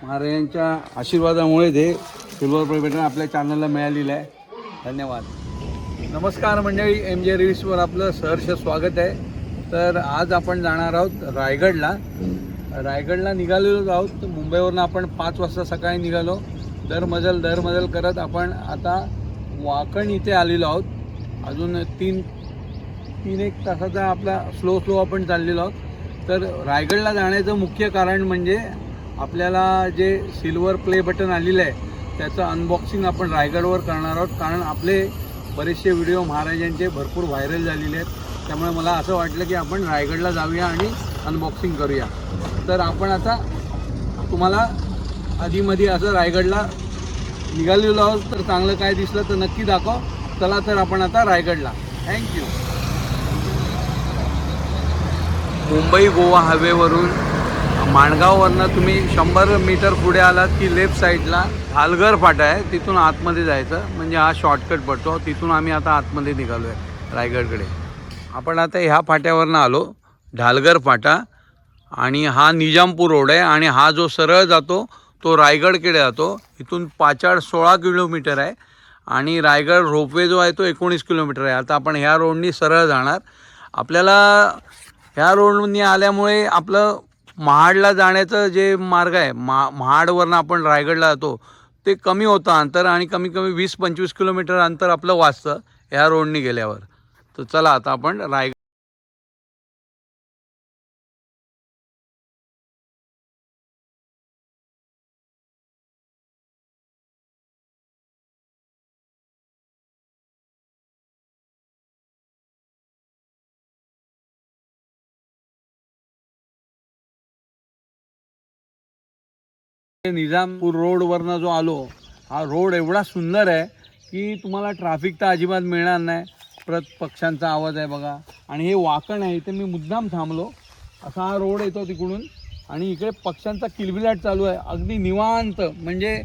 महाराजांच्या आशीर्वादामुळे ते silver play button आपल्या चॅनलला मिळालेलं आहे. धन्यवाद. नमस्कार मंडळी, MJ रिव्ह्यूजवर आपलं सहर्ष स्वागत आहे. तर आज आपण जाणार आहोत रायगडला निघालेलो आहोत. मुंबईवरून आपण 5 वाजता सकाळी निघालो. दरमजल करत आपण आता वाकण इथे आलेलो आहोत. अजून तीन एक तासाचा आपला स्लो आपण चाललेलो आहोत. तर रायगडला जाण्याचं मुख्य कारण म्हणजे आपल्याला जे सिल्वर प्ले बटन आलेलं आहे त्याचं अनबॉक्सिंग आपण रायगडवर करणार आहोत. कारण आपले बरेचसे व्हिडिओ महाराजांचे भरपूर व्हायरल झालेले आहेत. त्यामुळे मला असं वाटलं की आपण रायगडला जाऊया आणि अनबॉक्सिंग करूया. तर आपण आता तुम्हाला आधीमध्ये असं रायगडला निघालेलो आहोत. तर चांगलं काय दिसलं तर नक्की दाखव. चला तर आपण आता रायगडला. थँक्यू. मुंबई गोवा हायवेवरून माणगाववरनं तुम्ही 100 मीटर पुढे आलात की लेफ्ट साईडला ढालघर फाटा आहे. तिथून आतमध्ये जायचं म्हणजे हा शॉर्टकट पडतो. तिथून आम्ही आता आतमध्ये निघालो आहे रायगडकडे. आपण आता ह्या फाट्यावरनं आलो, ढालघर फाटा. आणि हा निजामपूर रोड आहे आणि हा जो सरळ जातो तो रायगडकडे जातो. इथून पाचाड 16 किलोमीटर आहे आणि रायगड रोपवे जो आहे तो 19 किलोमीटर आहे. आता आपण ह्या रोडनी सरळ जाणार. आपल्याला ह्या रोडनी आल्यामुळे आपलं महाडला जाण्याचं जे मार्ग आहे, महाडवरनं आपण रायगडला जातो ते कमी होतं अंतर आणि कमी 20-25 किलोमीटर अंतर आपलं वाचतं ह्या रोडनी गेल्यावर. तर चला आता आपण रायगड. निजामपूर रोडवरनं जो आलो, हा रोड एवढा सुंदर आहे की तुम्हाला ट्रॅफिक तर अजिबात मिळणार नाही. पक्ष्यांचा आवाज आहे बघा. आणि हे वाकण आहे, इथे मी मुद्दाम थांबलो. असा हा रोड येतो तिकडून आणि इकडे पक्ष्यांचा किलबिलाट चालू आहे. अगदी निवांत, म्हणजे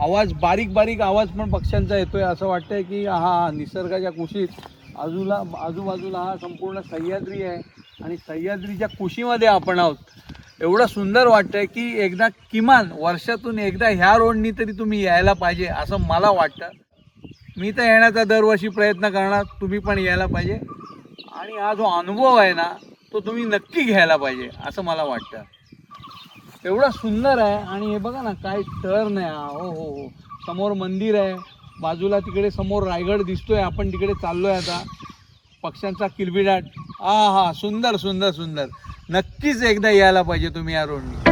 आवाज बारीक आवाज पण पक्ष्यांचा येतोय. असं वाटतंय की हा निसर्गाच्या कुशीत आजूबाजूला हा संपूर्ण सह्याद्री आहे आणि सह्याद्रीच्या कुशीमध्ये आपण आहोत. एवढं सुंदर वाटतंय की एकदा किमान वर्षातून एकदा ह्या रोडनी तरी तुम्ही यायला पाहिजे असं मला वाटतं. मी तर येण्याचा दरवर्षी प्रयत्न करणार, तुम्ही पण यायला पाहिजे. आणि हा जो अनुभव आहे ना तो तुम्ही नक्की घ्यायला पाहिजे असं मला वाटतं. एवढा सुंदर आहे. आणि हे बघा ना काय टर्न आहे. हो, समोर मंदिर आहे, बाजूला तिकडे समोर रायगड दिसतोय. आपण तिकडे चाललोय आता. पक्ष्यांचा किलबिलाट. हा सुंदर. नक्कीच एकदा यायला पाहिजे तुम्ही या रोडनी.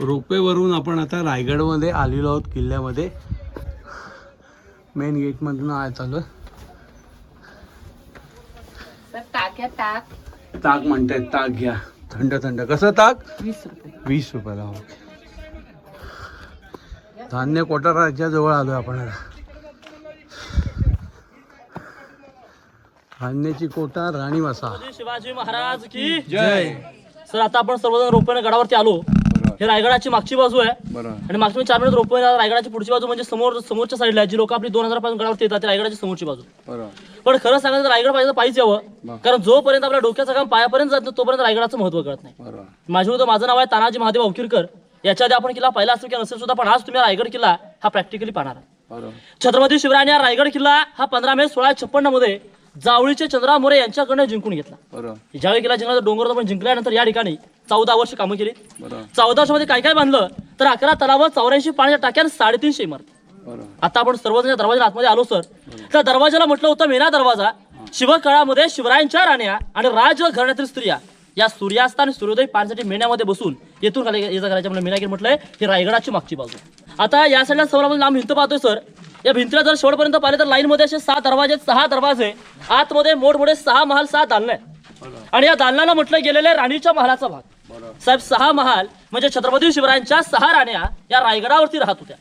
रोपवेवरून आपण आता रायगडमध्ये आलेलो आहोत, किल्ल्यामध्ये. मेन गेटमधून चालू आहे. ताक म्हणतायत, ताक घ्या. थंड. कसं ताक? 20 रुपयाला. हो. धान्य कोठाराच्या जवळ आलोय आपण आता. धान्याची कोठार, राणीवासा. शिवाजी महाराज की जय. सर आता आपण सर्वजण रोपवेने गडावरती आलो. हे रायगडाची मागची बाजू आहे आणि मागच्या 4 मिनिट रोपवे. रायगडाची पुढची बाजू म्हणजे समोरच्या साईडला जी लोक आपली 2000 पासून गडावरती येतात, रायगडाची समोरची बाजू. पण खरं सांगायचं रायगड पाहिजे पाहिजे यावं. कारण जोपर्यंत आपल्या डोक्याचं काम पायापर्यंत जात तोपर्यंत रायगडाचं महत्व कळत नाही. माझं नाव आहे तानाजी महादेव अवकिरकर. याच्या आधी आपण किल्ला पाहिला असेल की नसेल सुद्धा, पण आज तुम्ही रायगड किल्ला हा प्रॅक्टिकली पाहणार. छत्रपती शिवरायांनी रायगड किल्ला हा 15 मे 1656 मध्ये जावळीचे चंद्रराव मोरे यांच्याकडनं जिंकून घेतला. ज्यावेळी किल्ला जिंकला, डोंगर पण जिंकल्यानंतर या ठिकाणी 14 वर्ष कामं केली. 14 वर्षामध्ये काय बांधलं तर 11 तलाव, 84 पाण्याच्या टाक्या, 350 इमारती. आता आपण सर्वजण दरवाजा आतमध्ये आलो सर. त्या दरवाजाला म्हटलं होतं मेना दरवाजा. शिवकाळामध्ये शिवरायांच्या राण्या आणि राजघराण्यातील स्त्रिया या सूर्यास्त आणि सूर्योदय पाहण्यासाठी मेण्यामध्ये बसून येथून येजा करायच्या. मेनागिरी म्हटलंय ही रायगडाची मागची बाजू. आता या साईडला समोर आपण लांब भिंत पाहतोय सर. या भिंतीला जर शेवटपर्यंत पाहिले तर लाईन मध्ये असे 6 दरवाजे 6 दरवाजे, आतमध्ये मोठमोठे 6 महाल 6 दालनं आहेत. आणि या दालनाला म्हटलं गेलेलं आहे राणीच्या महालाचा भाग. साहेब 6 महाल म्हणजे छत्रपती शिवरायांच्या 6 राण्या या रायगडावरती राहत होत्या.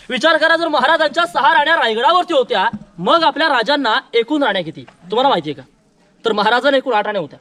विचार करा, जर महाराजांच्या 6 राण्या रायगडावरती होत्या, मग आपल्या राजांना एकूण राण्या किती तुम्हाला माहितीये का? तर महाराजांना एकूण 8 राण्या होत्या.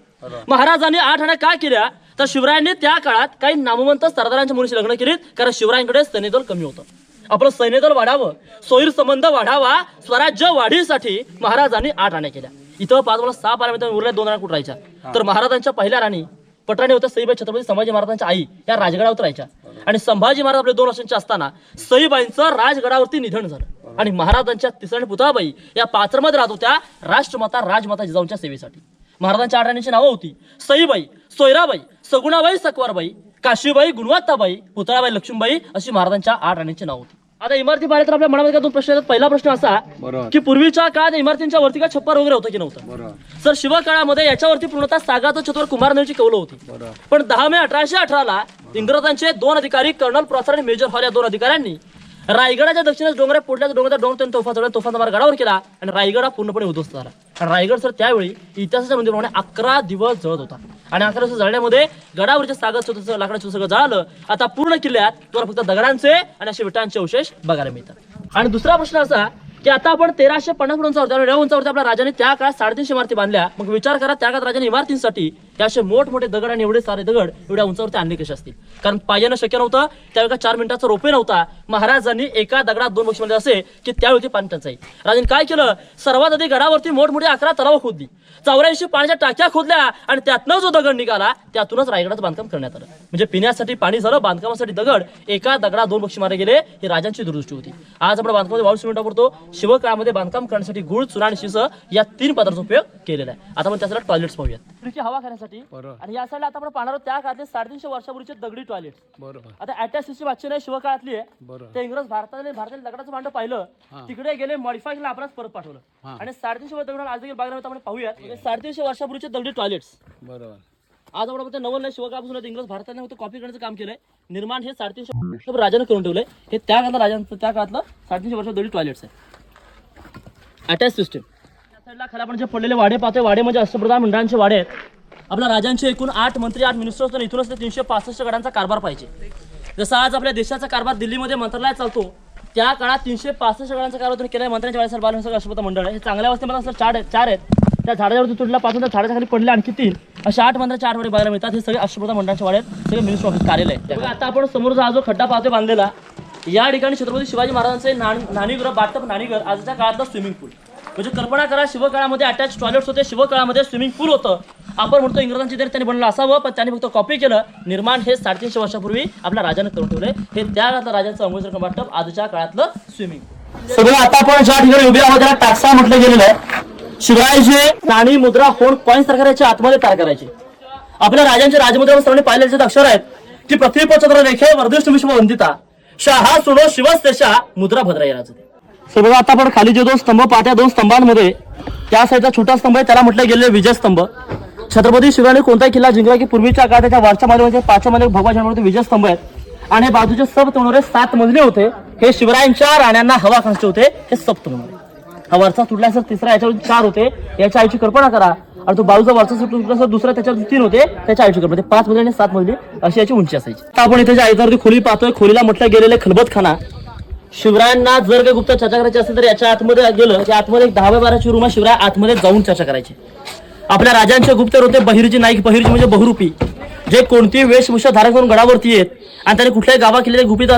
महाराजांनी 8 राण्या का केल्या? तर शिवरायांनी त्या काळात काही नामवंत सरदारांच्या मुलीशी लग्न केलीत, कारण शिवरायांकडे सैन्यदल कमी होतं. आपलं सैन्यदल वाढावं, सोयीर संबंध वाढावा, स्वराज्य वाढीसाठी महाराजांनी 8 राण्या केल्या. इथं 5 मला 6 पाण्यामध्ये उरल्या 2 राण्या कुठं राहायच्या? तर महाराजांच्या पहिल्या राणी पटराणी होत्या सईबाई छत्रपती संभाजी महाराजांच्या आई, या राजगडावर राहायच्या. आणि संभाजी महाराज आपले 2 वर्षांचे असताना सईबाईंचं राजगडावरती निधन झालं आणि महाराजांच्या तिसऱ्या पुतळाबाई या पाचरमध्ये राहत होत्या राष्ट्रमाता राजमाता जिजाऊंच्या सेवेसाठी. महाराजांच्या 8 राणींची नावं होती सईबाई, सोयराबाई, सगुणाबाई, सकवारबाई, काशीबाई, गुणवत्ताबाई, पुतळाबाई, लक्ष्मीबाई अशी महाराजांच्या 8 राणींची नावं होती. आता इमारती पाहिल्या तर आपल्या मनामध्ये काय 2 प्रश्न येतात. पहिला प्रश्न असा की पूर्वीच्या काळात इमारतींच्या वरती काय छप्पर वगैरे होतं की नव्हतं? सर शिवकाळामध्ये याच्यावरती पूर्णतः सागाचं छतावर कुंभारनळीची कौलं होती. पण 10 मे 1818 इंग्रजांचे 2 अधिकारी कर्नल प्रॉसर आणि मेजर हॉल या 2 अधिकाऱ्यांनी रायगडाच्या दक्षिणेस डोंगरात पोटल्याच्या डोंगराचा डोंगर त्यांनी तोफांचा मार गडावर केला आणि रायगड पूर्णपणे उद्ध्वस्त झाला. आणि रायगड सर त्यावेळी इतिहासाच्या मंदिराप्रमाणे 11 दिवस जळत होता आणि 11 दिवस जळण्यामध्ये गडावरच्या सागत लाकडाचं सगळं जळालं. आता पूर्ण किल्ल्यात तुम्हाला फक्त दगडांचे आणि असे विटांचे अवशेष बघायला मिळतात. आणि दुसरा प्रश्न असा की आता आपण 1350 फूट उंचावरती आणि 9 उंचावरती आपल्या राजाने त्या काळात 350 इमारती बांधल्या. मग विचार करा, त्या काळात राजाने इमारतींसाठी हे असे मोठमोठे दगड आणि एवढे सारे दगड एवढ्या उंचावरती आणले कसे असतील? कारण पायानं शक्य नव्हतं. त्यावेळी 4 मिनिटाचा रोपे नव्हता. महाराजांनी एका दगडात 2 बक्षी असे की त्यावेळी पाणी टंचाई. राजाने काय केलं? सर्वात आधी गडावरती मोठमोठी 11 तलाव खोदली, 84 पाण्याच्या टाक्या खोदल्या आणि त्यातनं जो दगड निघाला त्यातूनच रायगडाचं बांधकाम करण्यात आलं. म्हणजे पिण्यासाठी पाणी झालं, बांधकामासाठी दगड. एका दगडात 2 बक्षी मारले गेले. ही राजांची दूरदृष्टी होती. आज आपण बांधकामामध्ये वाळू सिमेंट वापरतो. शिवकाळामध्ये बांधकाम करण्यासाठी गुळ, चुना आणि शिस या 3 पदार्थांचा उपयोग केलेला आहे. आता आपण त्यासाठी टॉयलेट्स पाहूयात. हवा खाण्यासाठी. आणि या साईडला आता आपण पाहणार आहोत त्या काळातले 350 वर्षापूर्वीचे दगडी टॉयलेट. आता अटॅच सिस्टम आजची नाही, शिवकाळातली आहे. ते इंग्रज भारताने दगडाचं भांड पाहिलं, तिकडे गेले, मॉडिफाय केलं, आपणच परत पाठवलं. आणि 350 वर्ष दगड आज देखील बघायला आपण पाहूयात. 350 वर्षापूर्वीचे दगडी टॉयलेट्स. आज आपण नवल नाही, शिवकाळापासून इंग्रज भारताने कॉपी करण्याचं काम केलंय. निर्माण हे 350 राजाने करून ठेवलंय. हे त्या काळातलं 350 वर्ष दगडी टॉयलेट्स आहे. Attach system. या साईडला खाली आपण जे पडलेले वाडे पाहतोय, वाडे म्हणजे अष्टप्रधान मंडळांचे वाडे आहेत. आपल्या राजांचे एकूण 8 मंत्री 8 मिनिस्टर असतात. इथूनच 365 गडांचा कारभार पाहिजे. जसं आज आपल्या देशाचा कारभार दिल्लीमध्ये मंत्रालयात चालतो, त्या काळात 365 गडांचा कारभार तुम्ही केलाय. मंत्र्यांच्या वेळेस बालविकास अष्टप्रधान मंडळ आहे. हे चांगल्या अवस्थेमध्ये असं 4 आहेत. त्या झाडावरती तुटला पासून त्या झाडाच्या खाली पडले आणखी 3 अशा 8 मंत्र्यांच्या 8 वाडे बघायला मिळतात. हे सगळे अष्टप्रधान मंडळाचे वाडे आहेत. सगळे मिनिस्टर ऑफिस कार्यालय आहे. आता आपण समोर जो खड्डा पाहतोय बांधलेला, या ठिकाणी छत्रपती शिवाजी महाराजांचे नाणीगृह, बाटप नाणीगृह, आजच्या काळातलं स्विमिंग पूल. म्हणजे कल्पना करा, शिवकाळामध्ये अटॅच टॉयलेट्स होते, शिवकाळामध्ये स्विमिंग पूल होतं. आपण म्हणतो इंग्रजांची तरी त्यांनी बनवलं असावं, पण त्यांनी फक्त कॉपी केलं. निर्माण हे 350 वर्षापूर्वी आपल्या राजाने करून ठेवले. हे त्या काळातलं राजांचं अंघोळीचं बाटप, आजच्या काळातलं स्विमिंग पूल. सगळं आता आपण ज्या ठिकाणी उभे आहोत त्याला टाकसा म्हटलं गेलेलं आहे. शिवरायांचे नाणी, मुद्रा, होण, कॉईन्स तयार करायचे, आतमध्ये तयार करायचे. आपल्या राजांचे राजमुद्रेवर सर्वांनी पाहिलेले अक्षर आहेत की पृथ्वीपचंद्र रेखे वर्धिष्ठ विश्व वंदिता शाहा सुनो शिवस्तेशा मुद्रा भद्राई राजते. सगळं आता आपण खाली जे 2 स्तंभ पाहत्या, 2 स्तंभांमध्ये त्या साईडचा छोटा स्तंभ आहे, त्याला म्हटलं गेले विजय स्तंभ. छत्रपती शिवरायांनी कोणताही किल्ला जिंकला की पूर्वीच्या काळात त्याच्या वरच्या मध्ये 5व्या मध्ये भगवा जन्मावरती विजय स्तंभ आहेत आणि बाजूचे सप्तमोहरे 7 मजले होते. हे शिवरायांच्या राण्यांना हवा खायचे होते. हे सप्तमोहरे. हा वरचा तुटला सर 3रा, याच्यावर 4 होते. याच्या आईची कल्पना करा. आणि तो बाजूचा वरचा तुटला सर 2रा, त्याच्यावर 3 होते. त्याच्या आईची कल्पना 5 मजली आणि 7 मजली अशी याची उंची असायची. आता आपण इथे आईवरती खोली पाहतोय. खोलीला म्हटलं गेलेले खलबतखाना. शिवरायांना जर काही गुप्त चर्चा करायची असेल तर याच्या आतमध्ये गेलं की आतमध्ये 10-12ची रूम शिवराय आतमध्ये जाऊन चर्चा करायची. आपल्या राजांचे गुप्त होते बहिर्जी नाईक. बहिर्जी म्हणजे बहुरूपी, जे कोणती वेशभूषा धारण करून गडावरती येत आणि त्याने कुठल्याही गावा केलेले गुपित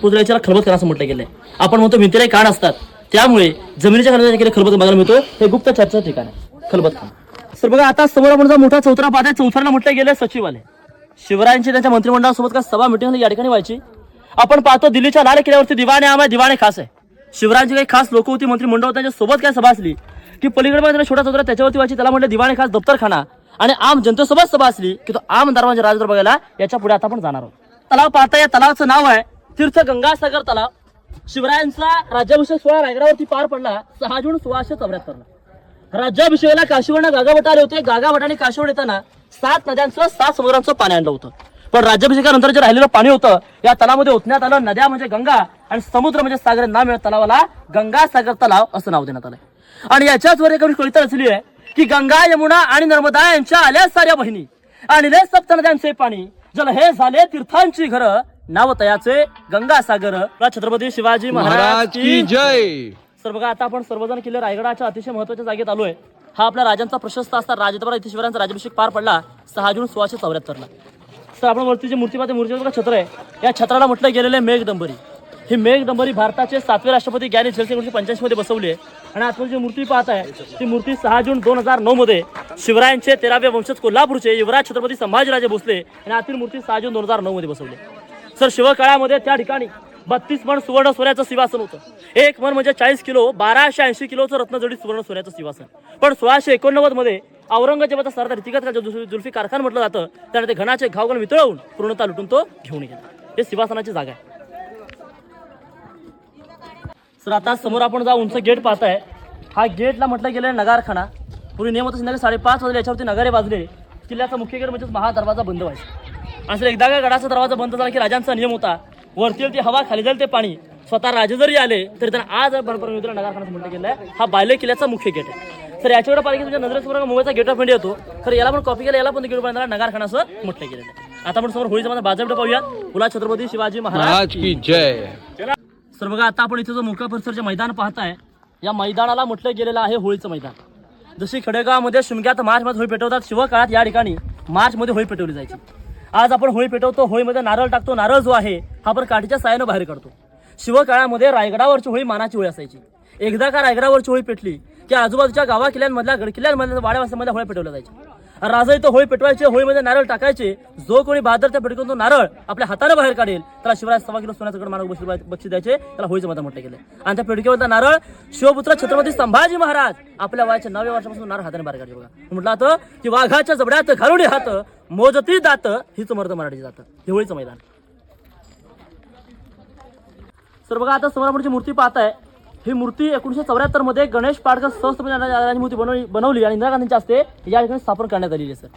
पुजल्याच्या खलबतखाना असं म्हटलं गेलंय. आपण म्हणतो भिंतीला कान असतात, त्यामुळे जमिनीच्या खाली केले खलबत बघायला मिळतो. हे गुप्त चर्चा ठिकाण आहे खलबतखाना. सर बघा, आता समोर आपण मोठा चौथरा पाहताय. चौथऱ्याला म्हटलं गेलं सचिवालय. शिवरायांची त्यांच्या मंत्रिमंडळासोबत काय सभा मिटिंग या ठिकाणी व्हायची. आपण पाहतो दिल्लीच्या लाल किल्ल्यावरती दिवाणे आम्हाला दिवाणे खास आहे. शिवरायांची काही खास लोक होती, मंत्रिमंडळ त्यांच्या सोबत काय सभा असली की पलीकडे छोटा चौथरा त्याच्यावरती व्हायची. त्याला म्हटलं दिवाणे खास दप्तरखाना. आणि आम जनतेसोबत सभा असली की तो आम दरवाजा राजदर बघायला याच्या पुढे आता आपण जाणार आहोत. तलाव पाहता, या तलावाचं नाव आहे तीर्थ गंगासागर तलाव. शिवरायांचा राज्याभिषेक सोहळा रायगडावरती पार पडला 6 जून 1674 ला. राज्याभिषेकाला काशीवरनं गागाभट आले होते. गागाभट आणि काशीवर येताना 7 नद्यांचं 7 समुद्रांचं पाणी आणलं होतं. पण राज्याभिषेकानंतर जे राहिलेलं पाणी होतं या तलावामध्ये ओतण्यात आलं. नद्या म्हणजे गंगा आणि समुद्र म्हणजे सागर नाव मिळत तलावाला गंगासागर तलाव असं नाव देण्यात आलंय. आणि याच्याच वर एक कविता रचली आहे की गंगा यमुना आणि नर्मदा यांच्या आल्या साऱ्या बहिणी आणि ले सप्त नद्यांचे पाणी जल हे झाले तीर्थांची घरं नाव तयाचे गंगासागर. छत्रपती शिवाजी महाराज की जय. सर बघा आता आपण सर्वजण किल्ले रायगडाच्या अतिशय महत्वाच्या जागेत आलोय. हा आपल्या राजांचा प्रशस्त असा राजदरबार इथे शिवरायांचा राज्याभिषेक पार पडला 6 जून 1674 ला. सर आपण वरती जे मूर्ती पाहते मूर्तीवर छत्र आहे या छत्राला म्हटलं गेलेलं आहे मेघदंबरी. ही मेघदंबरी भारताचे 7वे राष्ट्रपती ज्ञानी झैल 1985 मध्ये बसवली आहे. आणि आतमध्ये जी मूर्ती पाहत आहे ती मूर्ती 6 जून 2009 मध्ये शिवरायांचे 13वे वंशज कोल्हापूरचे युवराज छत्रपती संभाजीराजे भोसले आणि आतील मूर्ती 6 जून 2009 मध्ये बसवली. सर शिवकाळामध्ये त्या ठिकाणी 32 मन सुवर्ण सोन्याचं सिंहासन होतं. एक मन म्हणजे 40 किलो 1280 किलोचं रत्नजडित सुवर्ण सोन्याचं सिंहासन. पण 1689 मध्ये औरंगजेबाचा सरदार तिकत जुल्फिकार खान म्हटलं जातं त्याने ते घणाचे घावगण वितळवून पूर्णता लुटून तो घेऊन गेला. हे सिंहासनाची जागा आहे. सर आता समोर आपण जा उंच गेट पाहताय. हा गेटला म्हटलं गेलं नगारखाना. पूर्वी नियम होता संध्याकाळी 5:30 वाजले याच्यावरती नगारे वाजले किल्ल्याचा मुख्य गेट म्हणजे महादरवाजा बंद व्हायचा. आणि एकदा का गडाचा दरवाजा बंद झाला की राजांचा नियम होता वरती ती हवा खाली जाईल ते पाणी स्वतः राजे जरी आले तरी त्यांना आज नगारखाना म्हटलं गेलं आहे. हा बाले किल्ल्याचा मुख्य गेट आहे. तर याच्याकडे पाहिजे तुमच्या नजरेसमोर मुंबईचा गेट ऑफ इंडिया येतो. तर याला पण कॉपी केला याला पण गेट बांधला नगारखाना असं म्हटलं गेलेलं आहे. आता आपण समोर होळीचा माझा बाजारपेठ पाहूया. पुला छत्रपती शिवाजी महाराज की जय. सर बघा आता आपण इथे जो मुका परिसरचे मैदान पाहताय या मैदानाला म्हटलं गेलेलं आहे होळीचं मैदान. जशी खडेगावमध्ये शिमग्यात मार्चमध्ये होळी पेटवतात शिवकाळात या ठिकाणी मार्चमध्ये होळी पेटवली जायची. आज आपण होळी पेटवतो होळीमध्ये नारळ टाकतो. नारळ जो आहे हा आपण काठीच्या साहाय्यानं बाहेर काढतो. शिवकाळामध्ये रायगडावरची होळी मानाची होळी असायची. एकदा का रायगडावरची होळी पेटली की आजूबाजूच्या गावा किल्ल्यांमधल्या गडकिल्ल्यांमधल्या वाड्यावासांमध्ये होळी पेटवल्या जायच्या. राजा इथं होळी पेटवायचे होळीमध्ये नारळ टाकायचे. जो कोणी बहादर त्या पेटकून तो नारळ आपल्या हाताने बाहेर काढेल त्याला शिवराज 1.25 किलो सोन्याचं गड मानव बक्षीस द्यायचे. त्याला होळीचं मैदान म्हटलं गेलं. आणि त्या पेटकीवरचा नारळ शिवपुत्र छत्रपती संभाजी महाराज आपल्या वयाच्या 9व्या वर्षापासून नारळ हाताने बाहेर काढले. बघा म्हटलं आता की वाघाच्या जबड्यात घालून हात मोजती दात हीच मर्द मराठी जातं. हे होळीचं मैदान. सर बघा आता समोर आपण मूर्ती पाहताय ही मूर्ती 1974 मध्ये गणेश पाडकर सहस्त्रपती मूर्ती बनवली आणि इंदिरा गांधींच्या हस्ते या ठिकाणी स्थापन करण्यात आलेली आहे. सर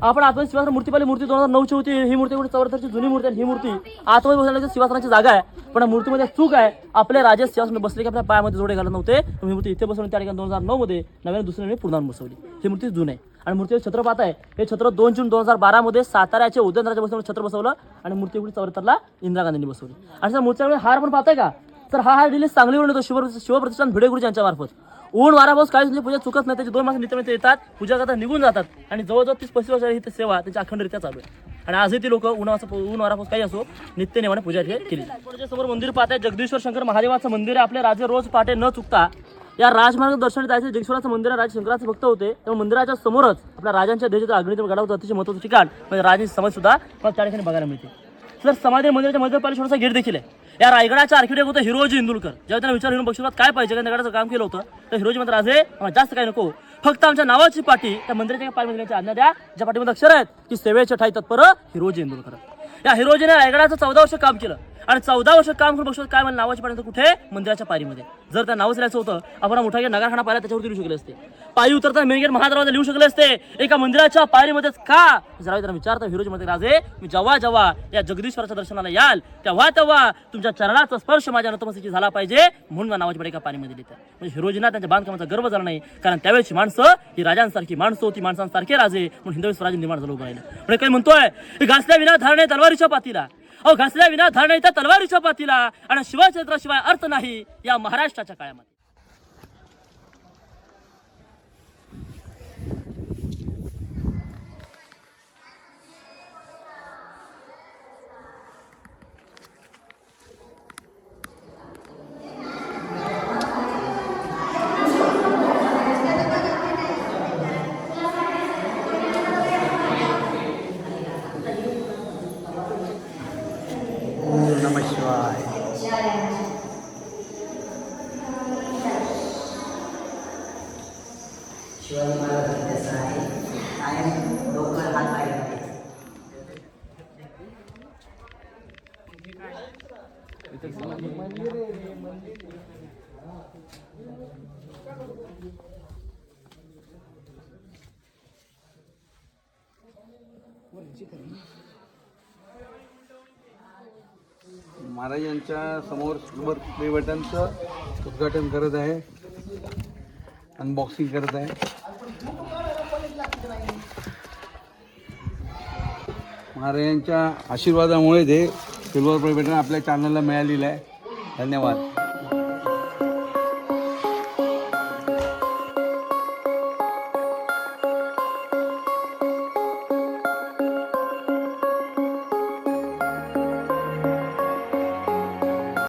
आपण आतमध्ये सिंहासन मूर्ती पाहिली. मूर्ती 2009 ची होती. ही मूर्ती 1974 ची जुनी मूर्ती आहे. ही मूर्ती आतमध्ये बसण्याची सिंहासनाची जागा आहे. पण मूर्तीमध्ये चूक आहे. आपले राजे सिंहासन बसले की आपल्या पायामध्ये जोडे घालत नव्हते. ही मूर्ती इथे बसवली त्या ठिकाणी 2009 मध्ये नव्याने दुसऱ्याने पुन्हा बसवली. ही मूर्ती जुनी आहे. आणि मूर्तीवर छत्र पाहत आहे हे छत्र 2 जून 2012 मध्ये साताऱ्याचे उदयनराजे बसवून छत्र बसवलं आणि मूर्ती 1974 ला इंदिरा गांधींनी बसवली. आणि सर मूर्तीमध्ये हार पण पाहताय का. तर हा रिलीज सांगलीवरून येतो शिवप्रतिष्ठान भिडेगुरुजी यांच्या मार्फत. ऊन वारा पाऊस काहीच पूजा चुकत नाही. त्याचे 2 मास नित्यमित येतात पूजा करतात निघून जातात. आणि जवळजवळ 30-35 वर्ष ही सेवा त्यांची अखंडरित्या चालू आहे. आणि आजही ती लोक ऊन वारा पाऊस काही असो नित्य नेमाने पूजा केली. समोर मंदिर पाहताय जगदीश्वर शंकर महादेवाचं मंदिर आहे. आपले राजे रोज पहाटे न चुकता या राजमार्ग दर्शन जायचे. जगदीश्वराचं मंदिर राज शंकराचे भक्त होते. त्यामुळे मंदिराच्या समोरच आपल्या राजांच्या देशाच्या अग्नीच्या गडावर अतिशय महत्त्वाचं ठिकाण म्हणजे राजांची समाधी सुद्धा त्या ठिकाणी बघायला मिळते. सर समाधी मंदिराच्या मध्यपाली छोटासा गेट देखील आहे. या रायगडाच्या आर्किटेक्ट होते हिरोजी इंदुलकर. जेव्हा त्यांना विचार घेऊन बक्षिसात काय पाहिजे कारण गडाचं काम केलं होतं तर हिरोजी म्हणतात राजे जास्त काय नको फक्त आमच्या नावाची पाठी त्या मंदिराच्या पाठीमध्ये आज्ञा द्या ज्या पाठीमध्ये अक्षर आहेत की सेवेच्या ठाई तत्पर हिरोजी इंदुलकर. या हिरोजीने रायगडाचं 14 वर्ष काम केलं आणि 14 वर्ष काम करून बक्षीस काय म्हणजे नावाची पाठी कुठे मंदिराच्या पारीमध्ये. जर त्या नावच लिहायचं होतं आपण मोठा गेट नगारखाना पाहिला त्याच्यावरती लिहू शकले असते. पायी उतरता मेन गेट महादरवाजा लिहू शकले असते. एका मंदिराच्या पायरीमध्येच का जरा त्यांना विचारता हिरोजी मध्ये राजे मी जेव्हा जेव्हा या जगदीश्वराच्या दर्शनाला याल तेव्हा तेव्हा तुमच्या चरणाचा स्पर्श माझ्या नतमस्तकी झाला पाहिजे म्हणून नावाची पाठी एका पाणीमध्ये लिहितात. म्हणजे हिरोजींना त्यांच्या बांधकामाचा गर्व झाला नाही कारण त्यावेळेची माणसं ही राजांसारखी माणसं होती. माणसांसारखे राजे म्हणून हिंदवी स्वराज्य निर्माण झालं उभं राहिलं. म्हणजे काय म्हणतोय घासल्या विना धारणे तलवारीच्या पातीला घासल्या विना धारणे त्या तलवारीच्या पातीला आणि शिवचरित्राशिवाय अर्थ नाही या महाराष्ट्राच्या काळामध्ये. शिवाजी महाराज जसं आहे कायम लवकर हात पाय महाराजांच्या समोर सिल्वर प्ले बटनचं उद्घाटन करत आहे, अनबॉक्सिंग करत आहे. महाराजांच्या आशीर्वादामुळे ते सिल्वर प्ले बटन आपल्या चॅनलला मिळालेलं आहे. धन्यवाद.